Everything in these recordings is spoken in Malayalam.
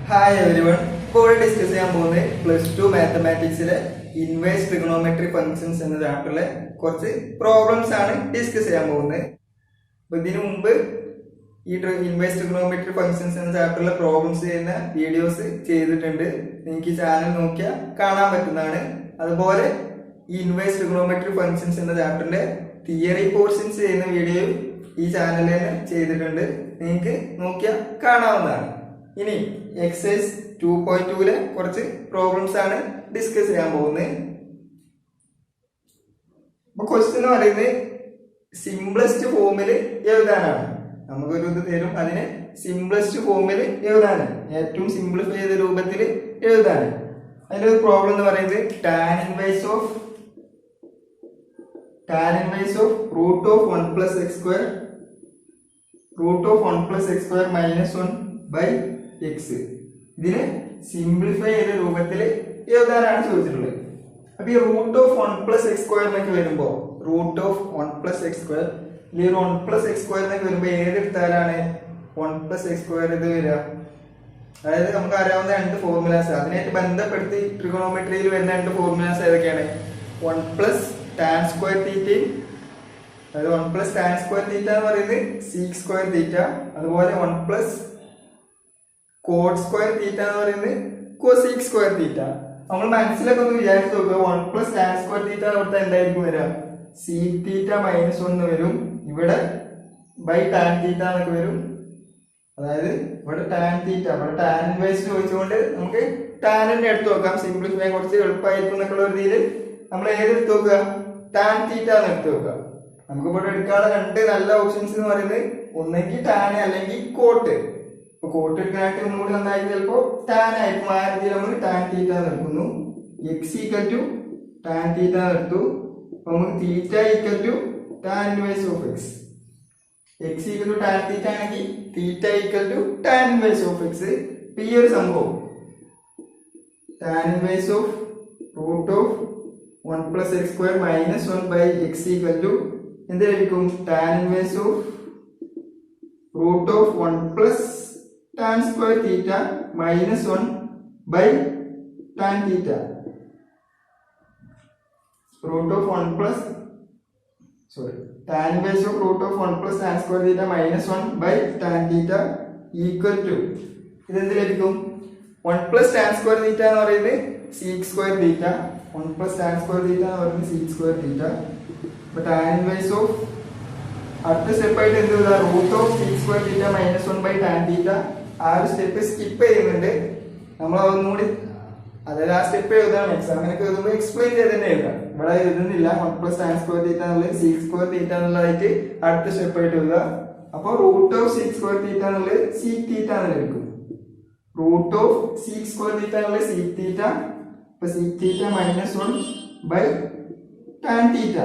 Hi everyone. ഇപ്പോൾ ഡിസ്കസ് ചെയ്യാൻ പോകുന്നത് +2 മാത്തമാറ്റിക്സിലെ ഇൻവേഴ്സ് ട്രിഗണോമെട്രി ഫംഗ്ഷൻസ് എന്ന ചാപ്റ്ററിലെ കുറച്ച് പ്രോബ്ലംസ് ആണ് ഡിസ്കസ് ചെയ്യാൻ പോകുന്നത്. അപ്പോൾ ഇതിനു മുമ്പ് ഈ ഇൻവേഴ്സ് ട്രിഗണോമെട്രി ഫംഗ്ഷൻസ് എന്ന ചാപ്റ്ററിലെ പ്രോബ്ലംസ് ചെയ്യുന്ന വീഡിയോസ് ചെയ്തിട്ടുണ്ട്. നിങ്ങൾക്ക് ഈ ചാനൽ നോക്കിയാൽ കാണാൻ പറ്റുന്നതാണ്. അതുപോലെ ഈ ഇൻവേഴ്സ് ട്രിഗണോമെട്രി ഫംഗ്ഷൻസ് എന്ന ചാപ്റ്ററിന്റെ തിയറി പോർഷൻസ് ചെയ്യുന്ന വീഡിയോ ഈ ചാനലിൽ തന്നെ ചെയ്തിട്ടുണ്ട്. നിങ്ങൾക്ക് നോക്കിയാൽ കാണാവുന്നതാണ്. ഇനി എക്സസൈസ് 2.2 കുറച്ച് പ്രോബ്ലംസ് ആണ് ഡിസ്കസ് ചെയ്യാൻ പോകുന്നത്. അപ്പൊ ക്വസ്റ്റ്യൻ എന്ന് പറയുന്നത് സിംപ്ലസ്റ്റ് ഫോമിൽ എഴുതാനാണ്. നമുക്കൊരു ഇത് തരും, അതിന് സിംപ്ലസ്റ്റ് ഫോമിൽ എഴുതാനാണ്, ഏറ്റവും സിംപ്ലിഫൈ ചെയ്ത രൂപത്തിൽ എഴുതാനാണ്. അതിന്റെ ഒരു പ്രോബ്ലം എന്ന് പറയുന്നത് tan inverse of root of 1 plus x square minus 1 by x. ഇതിനെ സിംപ്ലിഫൈ ചെയ്ത രൂപത്തിൽ എഴുതാനാണ് ചോദിച്ചിട്ടുള്ളത്. അപ്പൊ ഈ root of 1 plus x square എന്നൊക്കെ വരുമ്പോ root of 1 plus x square ഈ 1 പ്ലസ് എക്സ് സ്ക്വയർ എന്നൊക്കെ വരുമ്പോ ഏതെടുത്താലാണ് 1 പ്ലസ് എക്സ് സ്ക്വയർ ഇത് വരിക? അതായത് നമുക്ക് അറിയാവുന്ന രണ്ട് ഫോർമുലാസ്, അതിനായിട്ട് ബന്ധപ്പെടുത്തി ട്രിഗണോമെട്രിയിൽ വരുന്ന രണ്ട് ഫോർമുലാസ് ഏതൊക്കെയാണ്? 1 പ്ലസ് ടാൻ സ്ക്വയർ തീറ്റയും, അതായത് 1 പ്ലസ് ടാൻ സ്ക്വയർ തീറ്റ എന്ന് പറയുന്നത് സീക് സ്ക്വയർ തീറ്റ, അതുപോലെ 1 പ്ലസ് കോഡ് സ്ക്വയർ തീറ്റ എന്ന് പറയുന്നത് കോസീക് സ്ക്വയർ തീറ്റ. നമ്മൾ മനസ്സിലൊക്കെ ഒന്ന് വിചാരിച്ചു നോക്കുക. 1 പ്ലസ് ടാൻ സ്ക്വയർ തീറ്റ കൊടുത്താൽ എന്തായിരിക്കും വരിക? സീക് തീറ്റ മൈനസ് 1 വരും. ഇവിടെ ബൈ ടാൻ തീറ്റ എന്നൊക്കെ വരും. അതായത് ഇവിടെ ടാൻ തീറ്റ, ഇവിടെ ടാൻ ഇൻവേഴ്സ് ചോദിച്ചുകൊണ്ട് നമുക്ക് ടാൻ തന്നെ എടുത്തു നോക്കാം. സിംപ്ലിഫൈ കുറച്ച് എളുപ്പമായിരിക്കും എന്നൊക്കെ ഉള്ള രീതിയിൽ നമ്മൾ ഏത് എടുത്തു നോക്കുക? ടാൻ തീറ്റ എന്ന് എടുത്തു നോക്കുക. നമുക്ക് ഇവിടെ എടുക്കാനുള്ള രണ്ട് നല്ല ഓപ്ഷൻസ് എന്ന് പറയുന്നത് ഒന്നെങ്കിൽ ടാൻ അല്ലെങ്കിൽ കോട്ട്. കോട്ട് എടുക്കാനായിട്ട് ഒന്നുകൂടി നന്നായിട്ട് ചിലപ്പോ ടാൻ ആയിരിക്കും. ആ രീതിയിൽ നമ്മൾ ടാൻ തീറ്റ എടുക്കുന്നു. X equal to tan theta എടുത്തു. അപ്പൊ നമുക്ക് theta equal to tan inverse of x. X equal to tan theta ആണെങ്കിൽ theta equal to tan inverse of x. ഈ ഒരു സംഭവം tan inverse of root of 1 plus x square minus 1 by x equal to എന്ത് ലഭിക്കും? Tan inverse of root of 1 plus tan square theta minus 1 by tan theta. Root of 1 plus tan inverse of root of 1 plus tan square theta minus 1 by tan theta equal to ഇതെന്ത് ലഭിക്കും? 1 plus tan square theta എന്ന് പറയുന്നത് sec square theta. 1 plus tan square theta എന്ന് പറയുന്നത് sec square theta. അപ്പോൾ tan inverse of അടുത്ത സ്റ്റെപ്പ് ആയിട്ട് എന്ത് ചെയ്താൽ root of sec square theta minus 1 by tan theta. ആ ഒരു സ്റ്റെപ്പ് സ്കിപ്പ് ചെയ്യുന്നുണ്ട്. നമ്മൾ ഒന്നുകൂടി അതായത് ആ സ്റ്റെപ്പ് എഴുതാം. എക്സാമിനൊക്കെ എഴുതുമ്പോൾ എക്സ്പ്ലെയിൻ ചെയ്ത് തന്നെ എഴുതാം. ഇവിടെ എഴുതുന്നില്ല. 1 പ്ലസ് ടാൻ സ്ക്വയർ തീറ്റ എന്നുള്ളത് സീക് സ്ക്വയർ തീറ്റ എന്നുള്ളതായിട്ട് അടുത്ത സ്റ്റെപ്പ് ആയിട്ട് എഴുതുക. അപ്പോൾ root of sec square theta എന്നുള്ളത് സീക് തീറ്റ എന്ന് ലഭിക്കും. Root of sec square theta എന്നുള്ളത് സീക് തീറ്റ. അപ്പൊ sec theta minus 1 by tan theta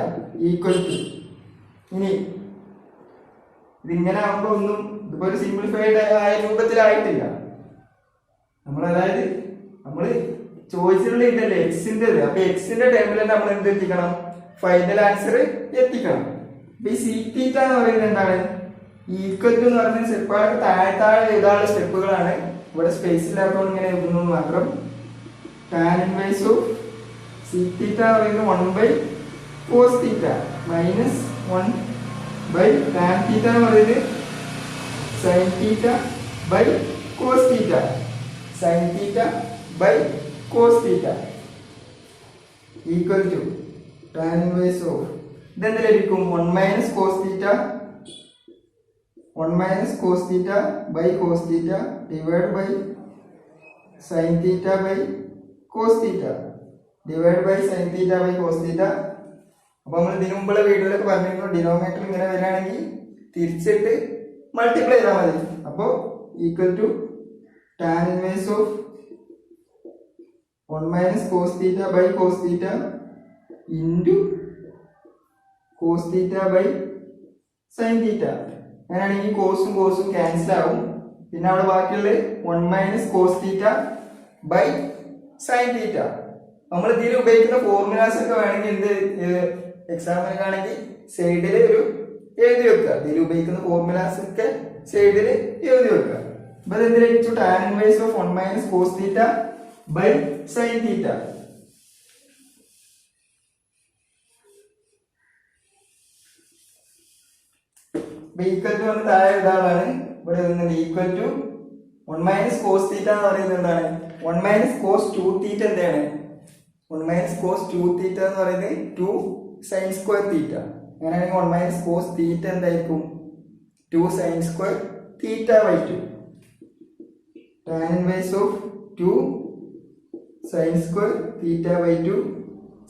equal to. ഇനി ഇതിങ്ങനെ ആകുമ്പോ ഒന്നും ഇതിപ്പോ ഒരു സിംപ്ലിഫൈഡ് ആയ രൂപത്തിലായിട്ടില്ല. അതായത് നമ്മൾ ചോദിച്ചിട്ടുള്ള ഇതല്ലേ എക്സിന്റെ. അപ്പൊ എക്സിന്റെ ടൈമിൽ തന്നെ നമ്മൾ എന്ത് എത്തിക്കണം? ഫൈനൽ ആൻസർ എത്തിക്കണം. അപ്പൊ ഈ സീക് തീറ്റ എന്ന് പറയുന്നത് എന്താണ്? ഈക്വൽ ടു എന്ന് പറയുന്ന സ്റ്റെപ്പുകളൊക്കെ താഴെ എഴുതാനുള്ള സ്റ്റെപ്പുകളാണ്. ഇവിടെ സ്പേസ് ഇല്ലാത്തതുകൊണ്ട് ഇങ്ങനെ എഴുതുന്നു മാത്രം. Tan inverse of sec theta എന്ന് പറയുന്നത് 1 by cos theta minus 1 by tan theta എന്ന് പറയുന്നത് sin theta by cos theta. sin theta by cos theta equal to tan inverse of ഇതെന്ത് ലഭിക്കും? 1 minus cos theta by cos theta divided by sin theta by cos theta divided by sin theta by cos theta. അപ്പൊ നമ്മൾ ഇതിനു മുമ്പുള്ള വീഡിയോയിലൊക്കെ പറഞ്ഞിരുന്നു ഡിനോമിനേറ്റർ ഇങ്ങനെ വരികയാണെങ്കിൽ തിരിച്ചിട്ട് മൾട്ടിപ്ലൈ ചെയ്താൽ മതി. അപ്പോ equal to tan inverse of 1 minus cos theta by cos theta into cos theta by sin theta. അങ്ങനെയാണെങ്കിൽ കോസും കോസും ക്യാൻസൽ ആവും. പിന്നെ അവിടെ ബാക്കിയുള്ള 1 minus cos theta by sin theta. നമ്മൾ ഇതിൽ ഉപയോഗിക്കുന്ന ഫോർമുലാസ് ഒക്കെ വേണമെങ്കിൽ എന്ത് എക്സാമിനൊക്കെ ആണെങ്കിൽ സൈഡിൽ ഒരു എഴുതി വെക്കുക. ഇതിൽ ഉപയോഗിക്കുന്ന ഫോർമുലാസ് ഒക്കെ സൈഡിൽ എഴുതി വെക്കുക. അപ്പൊ ഇത് എന്ത് ലഭിച്ചു? Tan inverse of 1 minus cos theta by sin theta. Equal to വന്ന് താഴെ ഇതാണ് ഇവിടെ വരുന്നത്. Equal to 1 minus cos theta എന്ന് പറയുന്നത് എന്താണ്? 1 മൈനസ് കോസ് 2 തീറ്റ എന്താണ്? 1 മൈനസ് കോസ് 2 തീറ്റ എന്ന് പറയുന്നത് 2 സൈൻ സ്ക്വയർ തീറ്റ. അങ്ങനെയാണെങ്കിൽ 1 മൈനസ് കോസ് തീറ്റ എന്തായിരിക്കും? 2 sin square theta by 2. Tan inverse of 2 sin square theta by 2.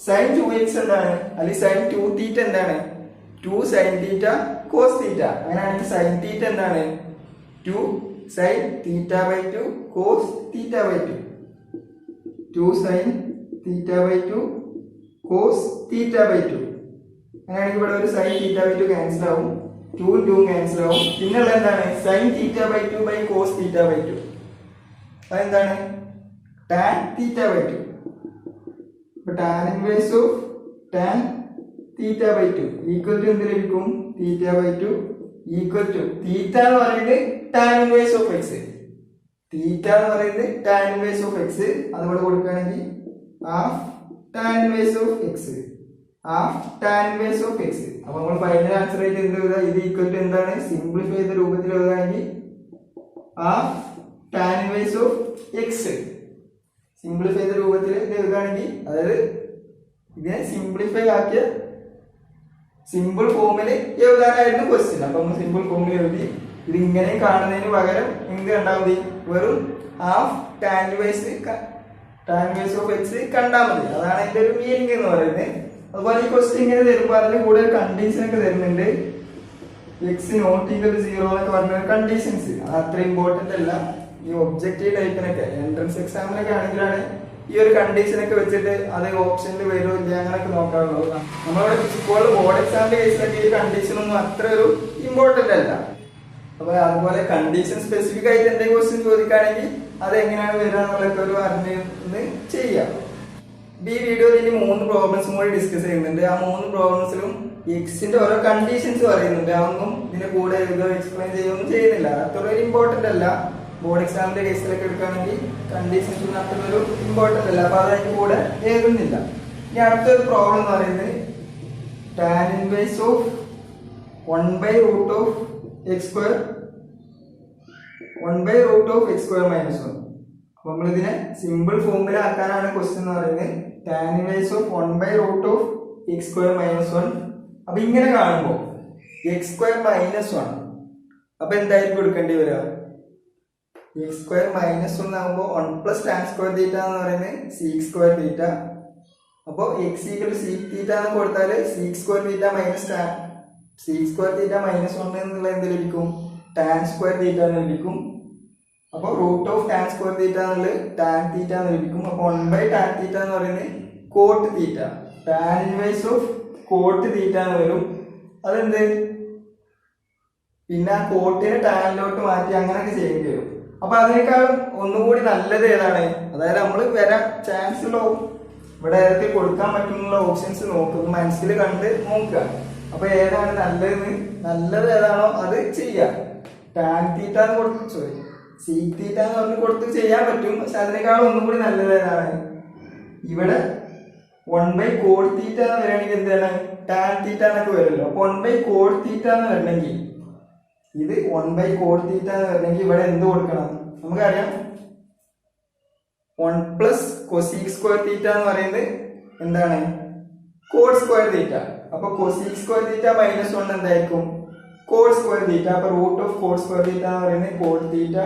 Sin 2x എന്താണ്? അല്ലെങ്കിൽ സൈൻ 2 തീറ്റ എന്താണ്? 2 സൈൻ തീറ്റ കോസ് തീറ്റ. അങ്ങനെയാണെങ്കിൽ സൈൻ തീറ്റ എന്താണ്? 2 sin theta by 2 cos theta by 2. 2 sin theta by 2 cos theta by 2. അങ്ങനെയാണെങ്കിൽ ഇവിടെ ഒരു സൈൻ തീറ്റ ബൈ 2 ക്യാൻസൽ ആവും, 2 2 ക്യാൻസൽ ആവും. പിന്നെയുള്ള എന്താണ്? Sine theta by 2 by cos theta by 2. അതെന്താണ്? Tan theta by 2. അപ്പൊ tan inverse of tan theta by 2 equal to എന്ത് ലഭിക്കും? Theta by 2 equal to theta എന്ന് പറയുന്നത് tan inverse of x. Theta എന്ന് പറയുന്നത് ടാൻ ഇൻവേഴ്സ് ഓഫ് എക്സ്. അതുപോലെ കൊടുക്കുകയാണെങ്കിൽ half tan inverse of x, half tan inverse of x. അപ്പൊ നമ്മൾ ഫൈനൽ ആൻസർ ആയിട്ട് എന്ത് എഴുതുക? ഇത് ഈക്വൽ ടു എന്താണ്? സിംപ്ലിഫൈ ചെയ്ത രൂപത്തിൽ എഴുതുകയാണെങ്കിൽ half tan inverse of X. Simplify ചെയ്ത രൂപത്തിൽ എഴുതുകയാണെങ്കിൽ, അതായത് ഇതിനെ സിംപ്ലിഫൈ ആക്കിയ സിമ്പിൾ ഫോമിൽ എഴുതാനായിരുന്നു ക്വസ്റ്റ്യൻ. അപ്പൊ നമ്മൾ സിമ്പിൾ ഫോമിൽ എഴുതി. ഇത് ഇങ്ങനെ കാണുന്നതിന് പകരം എന്ത് കണ്ടാൽ മതി? വെറും half tan inverse of X കണ്ടാൽ മതി. അതാണ് അതിന്റെ ഒരു മീനിങ് എന്ന് പറയുന്നത്. അതുപോലെ ഈ ക്വസ്റ്റ്യൻ ഇങ്ങനെ തരുമ്പോൾ അതിന്റെ കൂടെ കണ്ടീഷൻ ഒക്കെ തരുന്നുണ്ട്. എക്സ് നോട്ട് ഈക്വൽ ടു 0 എന്നൊക്കെ പറഞ്ഞ കണ്ടീഷൻസ്. അത് അത്ര ഇമ്പോർട്ടന്റ് അല്ല. ഈ ഒബ്ജക്റ്റീവ് ടൈപ്പിനൊക്കെ എൻട്രൻസ് എക്സാമിനൊക്കെ ആണെങ്കിലാണ് ഈ ഒരു കണ്ടീഷൻ ഒക്കെ വെച്ചിട്ട് അത് ഓപ്ഷനിൽ വരുമോ ഇല്ല അങ്ങനെയൊക്കെ നോക്കാറുള്ളൂ. നമ്മളവിടെ ഇപ്പോൾ ബോർഡ് എക്സാമിന്റെ കേസിലൊക്കെ ഈ കണ്ടീഷൻ ഒന്നും അത്ര ഒരു ഇമ്പോർട്ടന്റ് അല്ല. അപ്പൊ അതുപോലെ കണ്ടീഷൻ സ്പെസിഫിക് ആയിട്ട് എന്തെങ്കിലും ക്വസ്റ്റ്യൻ ചോദിക്കുകയാണെങ്കിൽ അത് എങ്ങനെയാണ് വരിക എന്നുള്ളതൊക്കെ ഒരു അറിഞ്ഞ് ചെയ്യാം. ഈ വീഡിയോയിൽ ഇനി 3 പ്രോബ്ലംസും കൂടി ഡിസ്കസ് ചെയ്യുന്നുണ്ട്. ആ 3 പ്രോബ്ലംസിലും എക്സിന്റെ ഓരോ കണ്ടീഷൻസ് പറയുന്നുണ്ട്. അതൊന്നും ഇതിന്റെ കൂടെ എക്സ്പ്ലെയിൻ ചെയ്യുകയൊന്നും ചെയ്യുന്നില്ല. അത്ര ഒരു ഇമ്പോർട്ടന്റ് അല്ല. ബോർഡ് എക്സാമിന്റെ കേസിലൊക്കെ എടുക്കുകയാണെങ്കിൽ കണ്ടീഷൻസ് ഒന്നും അത്ര ഒരു ഇമ്പോർട്ടന്റ് അല്ല. അപ്പൊ അതിന്റെ കൂടെ എഴുതുന്നില്ല. ഇനി അടുത്തൊരു പ്രോബ്ലം എന്ന് പറയുന്നത് tan inverse of 1/√ of X square 1/√ X square minus 1. അപ്പൊ നമ്മൾ ഇതിനെ സിമ്പിൾ ഫോമിലാക്കാനാണ് ക്വസ്റ്റ്യൻ എന്ന് പറയുന്നത്. Tan inverse of 1/√ of X square minus 1. അപ്പൊ ഇങ്ങനെ കാണുമ്പോൾ എക്സ് സ്ക്വയർ മൈനസ് 1, അപ്പൊ എന്തായിരിക്കും എടുക്കേണ്ടി വരിക? എക്സ് സ്ക്വയർ മൈനസ് 1 ആകുമ്പോൾ 1 പ്ലസ് ടാൻ സ്ക്വയർ തീറ്റ എന്ന് പറയുന്നത് സീക്ക് സ്ക്വയർ തീറ്റ. അപ്പോൾ എക്സ് ഈക്വൽ സീക്ക് തീറ്റ എന്ന് കൊടുത്താൽ seek square theta minus seek square theta minus 1 എന്നുള്ള എന്ത് ലഭിക്കും? ടാൻ സ്ക്വയർ തീറ്റ എന്ന് ലഭിക്കും. അപ്പോൾ root of tan square theta എന്നുള്ളത് ടാൻ തീറ്റ എന്ന് ലഭിക്കും. അപ്പോൾ 1/tan തീറ്റ എന്ന് പറയുന്നത് coat theta. Tan inverse of coat തീറ്റ എന്ന് വരും. അതെന്ത്? പിന്നെ ആ കോട്ടിനെ ടാനിലോട്ട് മാറ്റി അങ്ങനെയൊക്കെ ചെയ്യേണ്ടി വരും. അപ്പൊ അതിനേക്കാളും ഒന്നുകൂടി നല്ലത് ഏതാണ്? അതായത് നമ്മൾ വരാൻ ചാൻസ് ഉള്ള ഇവിടെ ഏതൊക്കെ കൊടുക്കാൻ പറ്റുന്നുള്ള ഓപ്ഷൻസ് നോക്കുക, മനസ്സിൽ കണ്ട് നോക്കുക. അപ്പൊ ഏതാണ് നല്ലത് ഏതാണോ അത് ചെയ്യാം. ടാൻ തീറ്റ എന്ന് കൊടുത്ത് സീക്ക് തീറ്റ എന്ന് പറഞ്ഞ് കൊടുത്ത് ചെയ്യാൻ പറ്റും. പക്ഷെ അതിനേക്കാളും ഒന്നും കൂടി നല്ലത് ഏതാണ്? ഇവിടെ 1/cot തീറ്റ എന്ന് വരികയാണെങ്കിൽ എന്താണ്? ടാൻ തീറ്റ എന്നൊക്കെ വരുമല്ലോ. അപ്പൊ 1/cot തീറ്റ എന്ന് വരണമെങ്കിൽ ഇത് 1/cot തീറ്റ എന്ന് വരണമെങ്കിൽ ഇവിടെ എന്ത് കൊടുക്കണം? നമുക്കറിയാം 1 പ്ലസ് കൊസീക് സ്ക്വയർ തീറ്റ എന്ന് പറയുന്നത് എന്താണ്? Cot square theta. അപ്പൊ കൊസീക് സ്ക്വയർ തീറ്റ മൈനസ് 1 എന്തായിരിക്കും? Cot square theta. അപ്പൊ root of cot square theta എന്ന് പറയുന്നത് കോട്ട് തീറ്റ.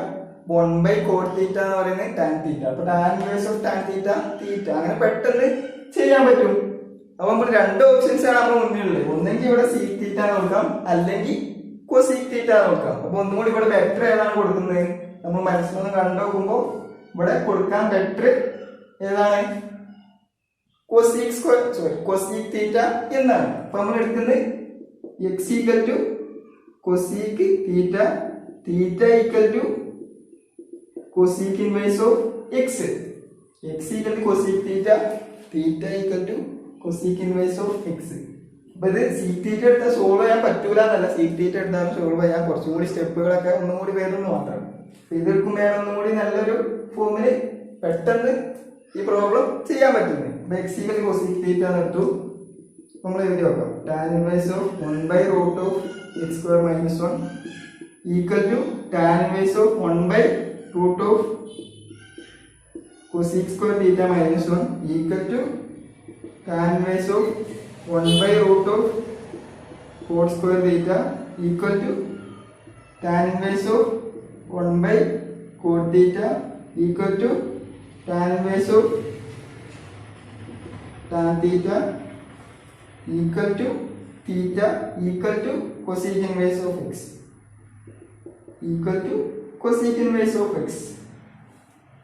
1/cot തീറ്റ എന്ന് പറയുന്നത് ടാൻ തീറ്റ. അപ്പൊ tan inverse of tan theta theta. അങ്ങനെ പെട്ടെന്ന് ചെയ്യാൻ പറ്റും. അപ്പൊ നമ്മൾ 2 ഓപ്ഷൻസ് ആണ് നമ്മൾ മുന്നിലുള്ളത്. ഒന്നെങ്കിൽ ഇവിടെ സീക്ക് തീറ്റ നോക്കാം, അല്ലെങ്കിൽ കൊസീക് തീറ്റ നോക്കാം. അപ്പൊ ഒന്നും കൂടി ഇവിടെ ബെറ്റർ ഏതാണ് കൊടുക്കുന്നത്? നമ്മൾ മനസ്സിലൊന്ന് കണ്ടു നോക്കുമ്പോൾ ഇവിടെ കൊടുക്കാൻ ബെറ്റർ ഏതാണ്? കൊസീക് തീറ്റ എന്നാണ്. അപ്പൊ നമ്മൾ എടുക്കുന്നത് x equal to cosec theta, theta equal to cosec inverse of x. X equal to cosec theta, theta equal to cosec inverse of x. അപ്പൊ ഇത് സീക്ക് തീറ്റ എടുത്താൽ സോൾവ് ചെയ്യാൻ പറ്റൂല എന്നല്ല, സീക്ക് തീറ്റ എടുത്താലും സോൾവ് ചെയ്യാൻ കുറച്ചും കൂടി സ്റ്റെപ്പുകളൊക്കെ ഒന്നും കൂടി വരുന്നു മാത്രം. ഇതെടുക്കും വേണം ഒന്നും കൂടി നല്ലൊരു ഫോമിൽ പെട്ടെന്ന് ഈ പ്രോബ്ലം ചെയ്യാൻ പറ്റുന്നത്. അപ്പൊ എക്സ് ഈക്വൽ കോസീക് തീറ്റ എന്നിട്ടു നമ്മൾ എഴുതി നോക്കാം. Tan inverse of 1/√(x² - 1) equal to tan inverse of 1/√cosec² theta minus 1 equal to tan inverse of 1/√cot² theta equal to tan inverse of 1/cot theta equal to tan inverse of tan theta equal to theta equal to cosec inverse of x equal to cosec inverse of x.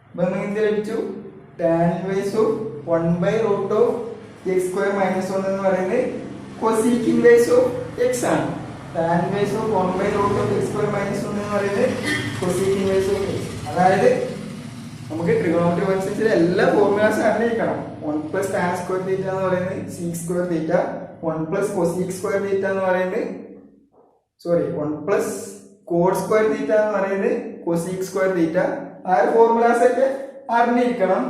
അപ്പോൾ നമുക്ക് എന്ത് ലഭിച്ചു? ടാൻ ഇൻവേഴ്സ് ഓഫ് 1/√(x² - 1) എന്ന് പറയുന്നത് cosec ഇൻവേഴ്സ് ഓഫ് x ആണ്. ടാൻ ഇൻവേഴ്സ് ഓഫ് 1/√(x² - 1) എന്ന് പറയുന്നത് cosec ഇൻവേഴ്സ് ഓഫ് x. അതായത് നമുക്ക് ട്രിഗണോമെട്രി ഫംഗ്ഷൻസിലെ എല്ലാ ഫോർമുലാസും അറിഞ്ഞിരിക്കണം. 1 + tan² തീറ്റ എന്ന് പറയുന്നത് sec² തീറ്റ, 1 + cosec² തീറ്റ എന്ന് പറയുന്നത് 1 + cot² തീറ്റ എന്ന് പറയുന്നത് cosec² തീറ്റ. ആ ഫോർമുലാസ് ഒക്കെ അറിഞ്ഞിരിക്കണം.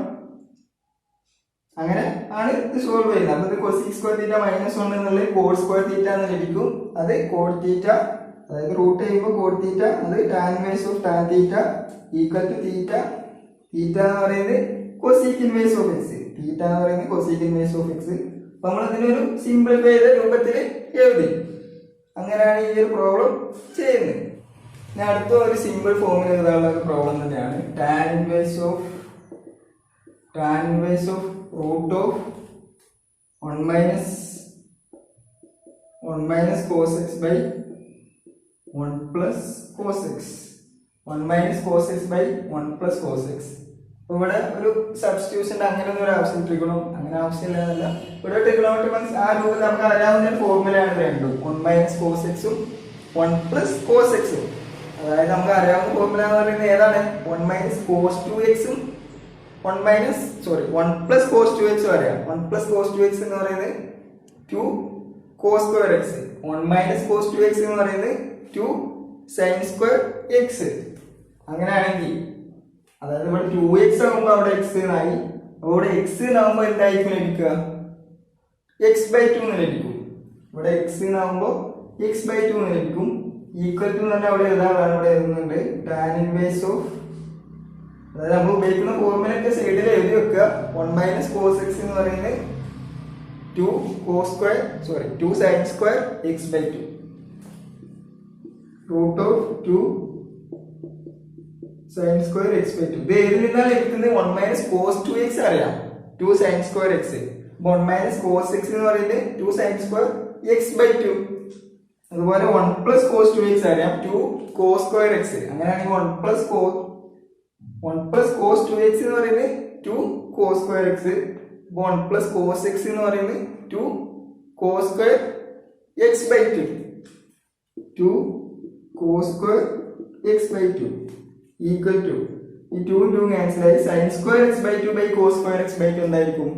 അങ്ങനെ ആണ് ഇത് സോൾവ് ചെയ്യുന്നത്. അപ്പൊ ഇത് cosec² തീറ്റ മൈനസ് 1 എന്നുള്ളത് cot² തീറ്റ എന്ന് ലഭിക്കും. അത് cot തീറ്റ, അതായത് റൂട്ട് ചെയ്യുമ്പോൾ cot തീറ്റ, അത് tan inverse of tan theta equal to theta. Theta എന്ന് പറയുന്നത് cosec inverse of x, theta എന്ന് പറയുന്നത് cosec ഇൻവേഴ്സ് ഓഫ് x. അപ്പൊ നമ്മൾ ഇതിനൊരു സിംപ്ലിഫൈ ചെയ്ത രൂപത്തിൽ എഴുതി. അങ്ങനെയാണ് ഈ ഒരു പ്രോബ്ലം ചെയ്യുന്നത്. ഇനി അടുത്ത ഒരു സിമ്പിൾ ഫോമിൽ എഴുതാനുള്ള ഒരു പ്രോബ്ലം തന്നെയാണ്. Tan inverse of root of 1 - cos x by 1 + cos x. 1 - cos x by 1 + cos x. അപ്പൊ ഇവിടെ ഒരു സബ്സ്റ്റിറ്റ്യൂഷൻ അങ്ങനെ ഒന്നും ഒരു ആവശ്യം, ട്രിഗണോ അങ്ങനെ ആവശ്യമില്ല. ഇവിടെ ട്രിഗണോമെട്രി ഫംഗ്ഷൻ ആ രൂപത്തിൽ നമുക്ക് അറിയാവുന്ന ഫോർമുലയാണ് രണ്ടും, 1 - cos x ഉം 1 + cos x ഉം. അതായത് നമുക്ക് അറിയാവുന്ന ഫോർമുല എന്ന് പറയുന്നത് ഏതാണ്? 1 - cos 2x ഉം 1 + cos 2x അറിയാം. 1 + cos 2x എന്ന് പറയുന്നത് 2 cos² x, 1 - cos 2x എന്ന് പറയുന്നത് 2 sin² x. അങ്ങനെയാണെങ്കിൽ അതായത് ഇവിടെ 2x ആകുമ്പോൾ അവിടെ x ആയി, അവിടെ x ആകുമ്പോൾ എന്തായിരിക്കും ലഭിക്കുക? x/2 എന്ന് ലഭിക്കും. ഇവിടെ x ആകുമ്പോൾ x/2 എന്ന് ലഭിക്കും. ഈക്വൽ ടു തന്നെ അവിടെ എഴുതാറാണ്, ഇവിടെ എഴുതുന്നുണ്ട് ടാൻ ഇൻവേഴ്സ് ഓഫ്, അതായത് നമ്മൾ ഉപയോഗിക്കുന്ന ഫോർമുലയൊക്കെ സൈഡിൽ എഴുതി വെക്കുക. 1 - cos x എന്ന് പറയുന്നത് 2 sin² x/2 √2 sin² x/2. ഇത് ഏതിൽ നിന്നാണ് ലഭിക്കുന്നത്? 1 - cos 2x അറിയാം, 2 sin² x. 1 - cos x എന്ന് പറയുന്നത് 2 sin² x/2. അതുപോലെ 1 + cos 2x അറിയാം, 2 cos² x. അങ്ങനെയാണെങ്കിൽ 1 + cos 2x എന്ന് പറയുന്നത് 2 cos² x. 1 + cos x എന്ന് പറയുന്നത് 2 cos² x/2. 2 cos² x/2 equal to ഈ 2 ക്യാൻസൽ ആയി sin² x/2 by cos² x/2 എന്തായിരിക്കും?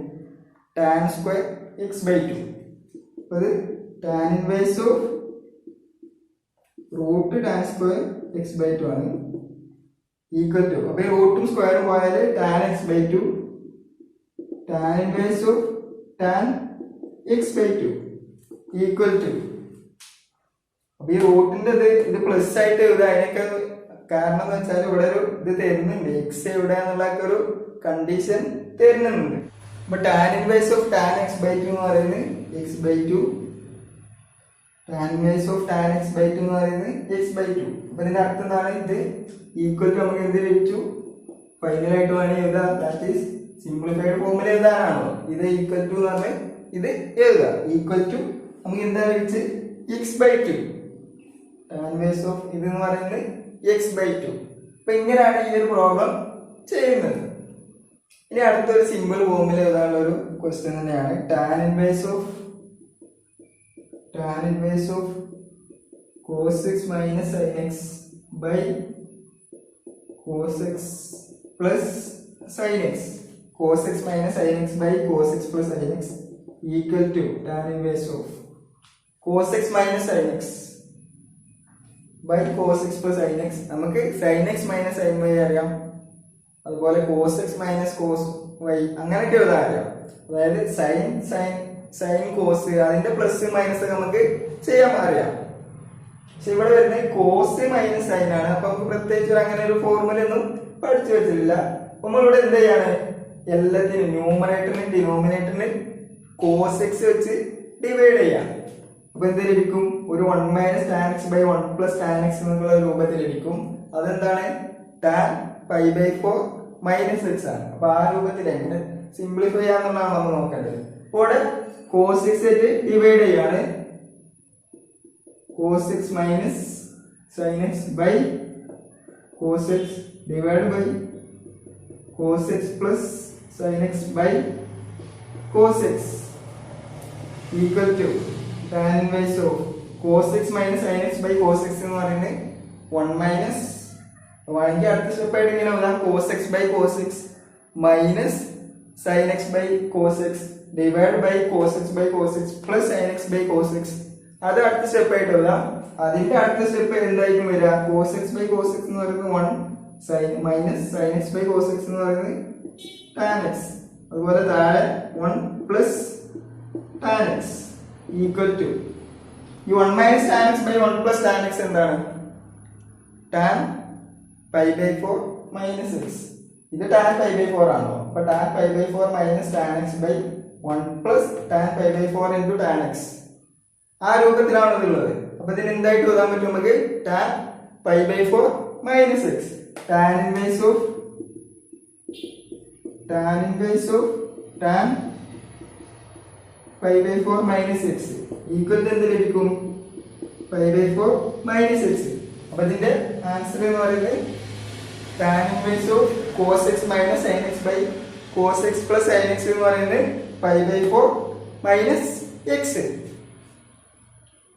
tan² x/2. അപ്പൊ ഇത് tan inverse of root tan² x/2 ആണ് ഈക്വൽ ടു, അപ്പൊ ഈ റൂട്ടും സ്ക്വയറും പോയാൽ tan x/2 tan inverse of tan x/2 equal to, അപ്പൊ ഈ റൂട്ടിന്റെ ഇത് പ്ലസ് ആയിട്ട് എഴുതുക. അതിനൊക്കെ കാരണം എന്ന് വെച്ചാൽ ഇവിടെ ഒരു ഇത് തരുന്നുണ്ട്, എക്സ് എവിടെ എന്നുള്ള ഒരു കണ്ടീഷൻ തരുന്നുണ്ട്. അപ്പൊ tan inverse of tan x/2 എന്ന് പറയുന്നത് x/2, tan inverse of tan x/2 എന്ന് പറയുന്നത് x/2. അപ്പൊ ഇതിന്റെ അർത്ഥം എന്താണ്? ഇത് ഈക്വൽ ടു നമുക്ക് എന്ത് ലഭിച്ചു? ഫൈനലായിട്ട് വേണമെങ്കിൽ എഴുതാം, ദാറ്റ് ഈസ് സിംപ്ലിഫൈഡ് ഫോമിൽ എഴുതാനാണോ? ഇത് ഈക്വൽ ടു എന്ന് പറഞ്ഞാൽ ഇത് എഴുതുക. ഈക്വൽ ടു നമുക്ക് എന്താ ലഭിച്ച്? x/2. ടാൻ ഇൻവേഴ്സ് ഓഫ് ഇത് എന്ന് പറയുന്നത് x/2. അപ്പൊ ഇങ്ങനെയാണ് ഈ ഒരു പ്രോബ്ലം ചെയ്യുന്നത്. ഇനി അടുത്തൊരു സിമ്പിൾ ഫോമിൽ എഴുതാനുള്ള ഒരു ക്വസ്റ്റ്യൻ തന്നെയാണ്. Tan inverse of cos x minus sin x by cos x plus sin x. Cos x minus sin x by cos x plus sin x equal to tan inverse of cos x minus sin x. By cos x plus sign x. നമുക്ക് sine x minus sine y അറിയാം, അതുപോലെ cos x minus cos y അങ്ങനെയൊക്കെ എഴുതാൻ അറിയാം. അതായത് സൈൻ സൈൻ സൈൻ കോസ് അതിന്റെ പ്ലസ് മൈനസ് ഒക്കെ നമുക്ക് ചെയ്യാൻ അറിയാം. പക്ഷെ ഇവിടെ വരുന്നത് കോസ് മൈനസ് സൈൻ ആണ്. അപ്പൊ നമുക്ക് പ്രത്യേകിച്ച് അങ്ങനെ ഒരു ഫോർമുല ഒന്നും പഠിച്ചു വെച്ചിട്ടില്ല. നമ്മളിവിടെ എന്ത് ചെയ്യാണ്, എല്ലാത്തിനും ന്യൂമറേറ്ററിനും ഡിനോമിനേറ്ററിനും കോസ് എക്സ് വെച്ച് ഡിവൈഡ് ചെയ്യാം. അപ്പൊ എന്ത് ലഭിക്കും, ഒരു 1 minus tan x by 1 plus tan x എന്നുള്ള രൂപത്തിൽ ലഭിക്കും. അതെന്താണ്, tan pi by 4 minus x ആണ്. അപ്പൊ ആ രൂപത്തിൽ എങ്ങനെ സിംപ്ലിഫൈ ചെയ്യാന്നുള്ളതാണ് നമ്മൾ നോക്കേണ്ടത്. അപ്പോൾ കോസ് എക്സ് ആയിട്ട് ഡിവൈഡ് ചെയ്യാണ്. Cos x minus sign x by cos x divide by cos x plus sign x by cos x equal to tan inverse of cos x minus sign x by cos x എന്ന് പറയുന്നത് 1 മൈനസ് വേണമെങ്കിൽ അടുത്ത സ്റ്റെപ്പ് ആയിട്ട് ഇങ്ങനെ എഴുതാം, cos x by cos x minus sign x by cos x divide by cos x by cos x plus sign x by cos x. അത് അടുത്ത സ്റ്റെപ്പ് ആയിട്ട് എഴുതാം. അതിന്റെ അടുത്ത സ്റ്റെപ്പ് എന്തായിരിക്കും വരിക, cos x by cos x എന്ന് പറയുന്നത് 1 sine minus sign x by cos x എന്ന് പറയുന്നത് ടാൻ എക്സ്, അതുപോലെ താഴെ 1 plus tan x equal to ഈ 1 minus tan x by 1 plus tan x എന്താണ്, tan pi by 4 minus x. ഇത് ടാൻ പൈ ബൈ 4 ആണോ, അപ്പൊ tan pi by 4 minus tan x by 1 plus tan pi by 4 into tan x. ആ രൂപത്തിലാണ് ഇതുള്ളത്. അപ്പൊ ഇതിന് എന്തായിട്ട് എഴുതാൻ പറ്റും നമുക്ക്, tan pi by 4 minus x tan inverse of tan pi by 4 minus x equal to എന്ത് ലഭിക്കും, പൈ ബൈ 4 മൈനസ് എക്സ്. അപ്പൊ ഇതിന്റെ ആൻസർ എന്ന് പറയുന്നത് tan inverse of cos x minus sign x by cos x plus sign x എന്ന് പറയുന്നത് പൈ ബൈ 4 മൈനസ് എക്സ്.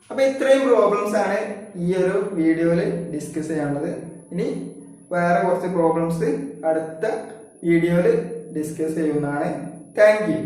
അപ്പൊ ഇത്രയും പ്രോബ്ലംസ് ആണ് ഈ ഒരു വീഡിയോയിൽ ഡിസ്കസ് ചെയ്യാനുള്ളത്. ഇനി വേറെ കുറച്ച് പ്രോബ്ലംസ് അടുത്ത വീഡിയോയിൽ ഡിസ്കസ് ചെയ്യുന്നതാണ്. Thank you.